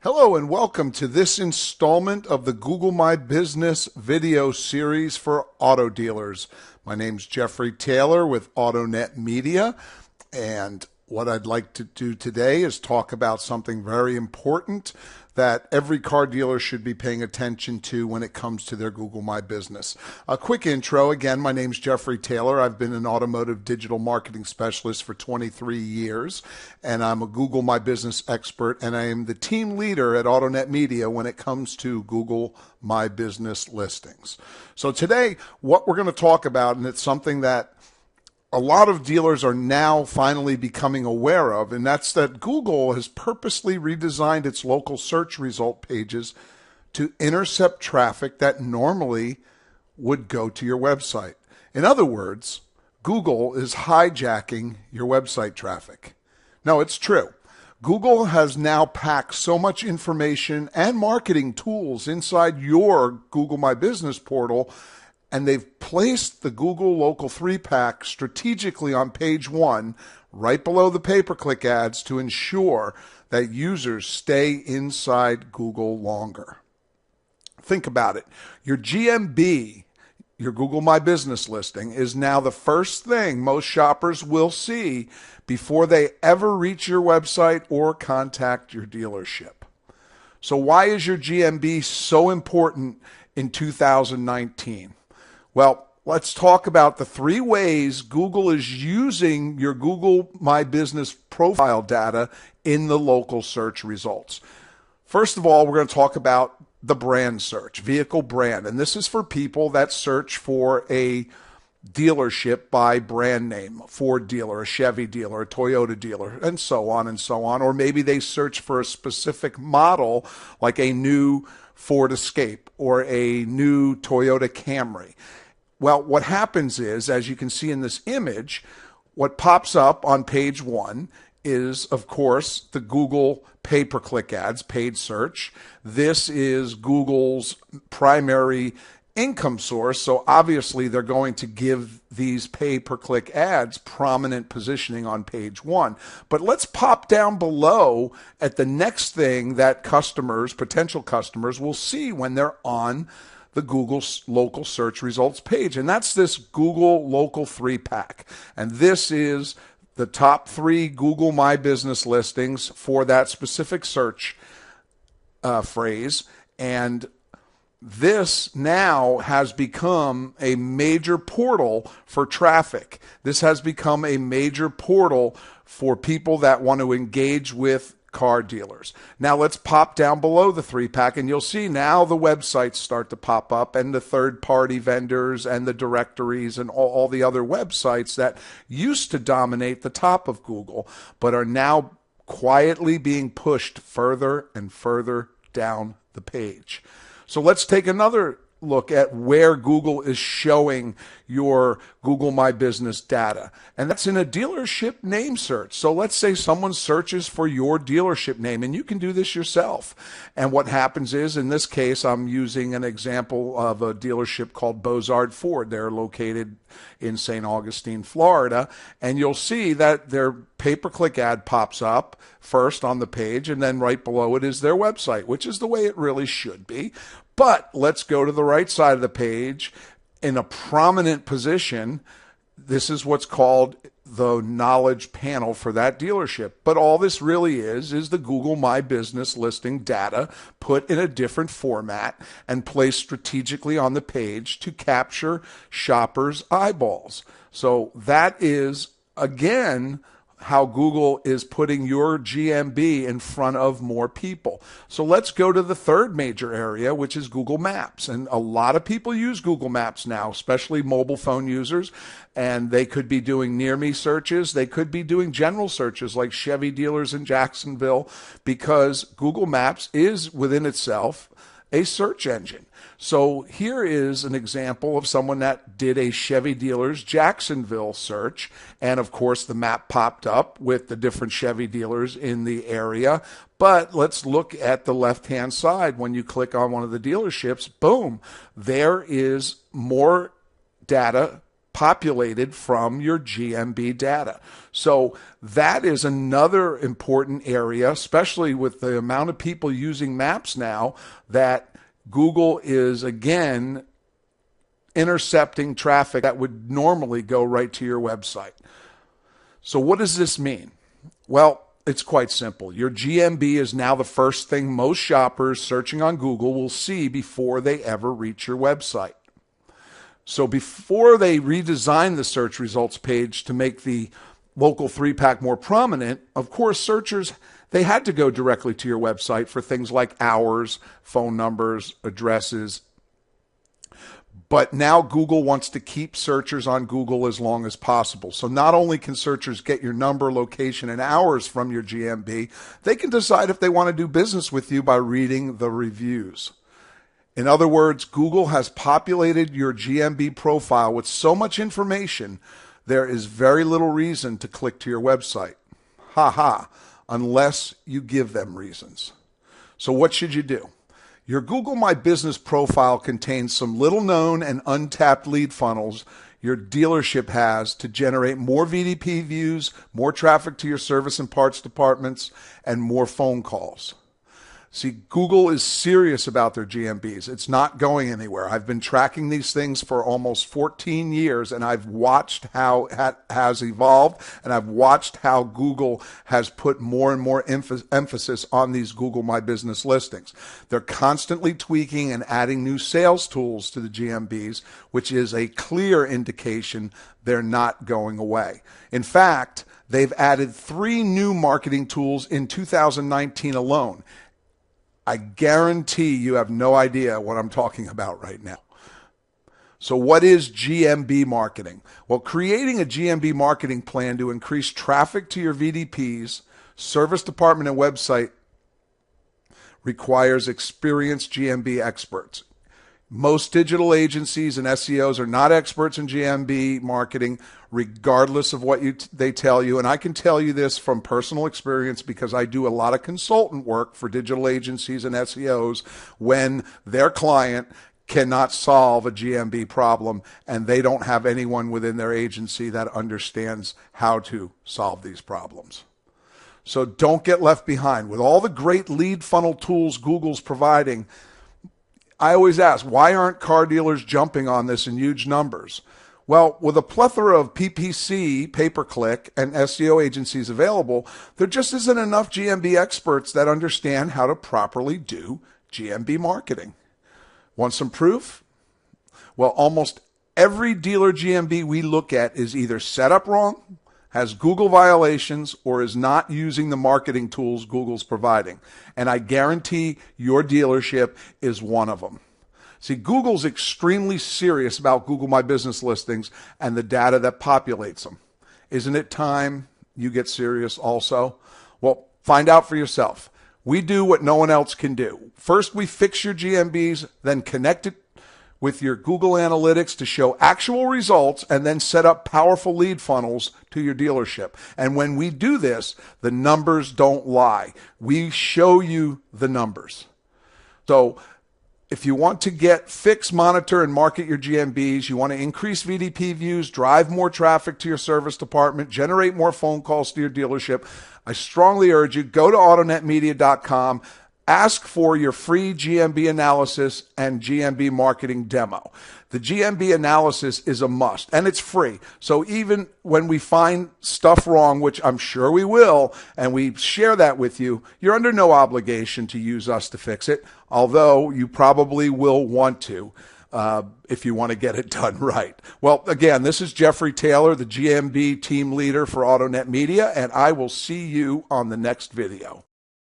Hello and welcome to this installment of the Google My Business video series for auto dealers. My name's Jeffrey Taylor with AutoNet Media, and what I'd like to do today is talk about something very important that every car dealer should be paying attention to when it comes to their Google My Business. A quick intro. Again, my name's Jeffrey Taylor. I've been an automotive digital marketing specialist for 23 years, and I'm a Google My Business expert, and I am the team leader at AutoNet Media when it comes to Google My Business listings. So today, what we're going to talk about, and it's something that a lot of dealers are now finally becoming aware of, and that's that Google has purposely redesigned its local search result pages to intercept traffic that normally would go to your website. In other words, Google is hijacking your website traffic. No, it's true. Google has now packed so much information and marketing tools inside your Google My Business portal, and they've placed the Google Local 3-pack strategically on page 1, right below the pay-per-click ads, to ensure that users stay inside Google longer. Think about it. Your GMB, your Google My Business listing, is now the first thing most shoppers will see before they ever reach your website or contact your dealership. So why is your GMB so important in 2019? Well, let's talk about the 3 ways Google is using your Google My Business profile data in the local search results. First of all, we're going to talk about the brand search, vehicle brand. And this is for people that search for a dealership by brand name, a Ford dealer, a Chevy dealer, a Toyota dealer, and so on and so on. Or maybe they search for a specific model like a new Ford Escape or a new Toyota Camry. Well, what happens is, as you can see in this image, what pops up on page 1 is, of course, the Google pay-per-click ads, paid search. This is Google's primary income source, so obviously they're going to give these pay-per-click ads prominent positioning on page 1. But let's pop down below at the next thing that potential customers will see when they're on the Google local search results page. And that's this Google Local 3-pack. And this is the top 3 Google My Business listings for that specific search phrase. And this now has become a major portal for traffic. This has become a major portal for people that want to engage with car dealers. Now let's pop down below the 3-pack, and you'll see now the websites start to pop up, and the third-party vendors and the directories and all the other websites that used to dominate the top of Google, but are now quietly being pushed further and further down the page. So let's take another look at where Google is showing your Google My Business data. And that's in a dealership name search. So let's say someone searches for your dealership name, and you can do this yourself. And what happens is, in this case, I'm using an example of a dealership called Bozard Ford. They're located in St. Augustine, Florida. And you'll see that their pay-per-click ad pops up first on the page, and then right below it is their website, which is the way it really should be. But let's go to the right side of the page. In a prominent position, this is what's called the knowledge panel for that dealership. But all this really is the Google My Business listing data put in a different format and placed strategically on the page to capture shoppers' eyeballs. So that is, again, how Google is putting your GMB in front of more people. So let's go to the third major area, which is Google Maps. And a lot of people use Google Maps now, especially mobile phone users. And they could be doing near me searches. They could be doing general searches like Chevy dealers in Jacksonville, because Google Maps is within itself a search engine. So here is an example of someone that did a Chevy dealers Jacksonville search, and of course the map popped up with the different Chevy dealers in the area. But let's look at the left-hand side. When you click on one of the dealerships, boom, there is more data populated from your GMB data. So that is another important area, especially with the amount of people using maps now, that Google is again intercepting traffic that would normally go right to your website. So what does this mean? Well, it's quite simple. Your GMB is now the first thing most shoppers searching on Google will see before they ever reach your website. So before they redesigned the search results page to make the local 3-pack more prominent, of course, searchers, they had to go directly to your website for things like hours, phone numbers, addresses. But now Google wants to keep searchers on Google as long as possible. So not only can searchers get your number, location, and hours from your GMB, they can decide if they want to do business with you by reading the reviews. In other words, Google has populated your GMB profile with so much information, there is very little reason to click to your website. Unless you give them reasons. So what should you do? Your Google My Business profile contains some little known and untapped lead funnels your dealership has to generate more VDP views, more traffic to your service and parts departments, and more phone calls. See, Google is serious about their GMBs. It's not going anywhere. I've been tracking these things for almost 14 years, and I've watched how it has evolved, and I've watched how Google has put more and more emphasis on these Google My Business listings. They're constantly tweaking and adding new sales tools to the GMBs, which is a clear indication they're not going away. In fact, they've added 3 new marketing tools in 2019 alone. I guarantee you have no idea what I'm talking about right now. So what is GMB marketing? Well, creating a GMB marketing plan to increase traffic to your VDPs, service department, and website requires experienced GMB experts. Most digital agencies and SEOs are not experts in GMB marketing, regardless of what they tell you. And I can tell you this from personal experience because I do a lot of consultant work for digital agencies and SEOs when their client cannot solve a GMB problem and they don't have anyone within their agency that understands how to solve these problems. So don't get left behind. With all the great lead funnel tools Google's providing, I always ask, why aren't car dealers jumping on this in huge numbers? Well, with a plethora of PPC, pay-per-click, and SEO agencies available, there just isn't enough GMB experts that understand how to properly do GMB marketing. Want some proof? Well, almost every dealer GMB we look at is either set up wrong, has Google violations, or is not using the marketing tools Google's providing. And I guarantee your dealership is one of them. See, Google's extremely serious about Google My Business listings and the data that populates them. Isn't it time you get serious also? Well, find out for yourself. We do what no one else can do. First, we fix your GMBs, then connect it with your Google Analytics to show actual results, and then set up powerful lead funnels to your dealership. And when we do this, the numbers don't lie. We show you the numbers. So if you want to fix, monitor, and market your GMBs, you want to increase VDP views, drive more traffic to your service department, generate more phone calls to your dealership, I strongly urge you, go to AutoNetMedia.com, ask for your free GMB analysis and GMB marketing demo. The GMB analysis is a must, and it's free. So even when we find stuff wrong, which I'm sure we will, and we share that with you, you're under no obligation to use us to fix it, although you probably will want to if you want to get it done right. Well, again, this is Jeffrey Taylor, the GMB team leader for AutoNet Media, and I will see you on the next video.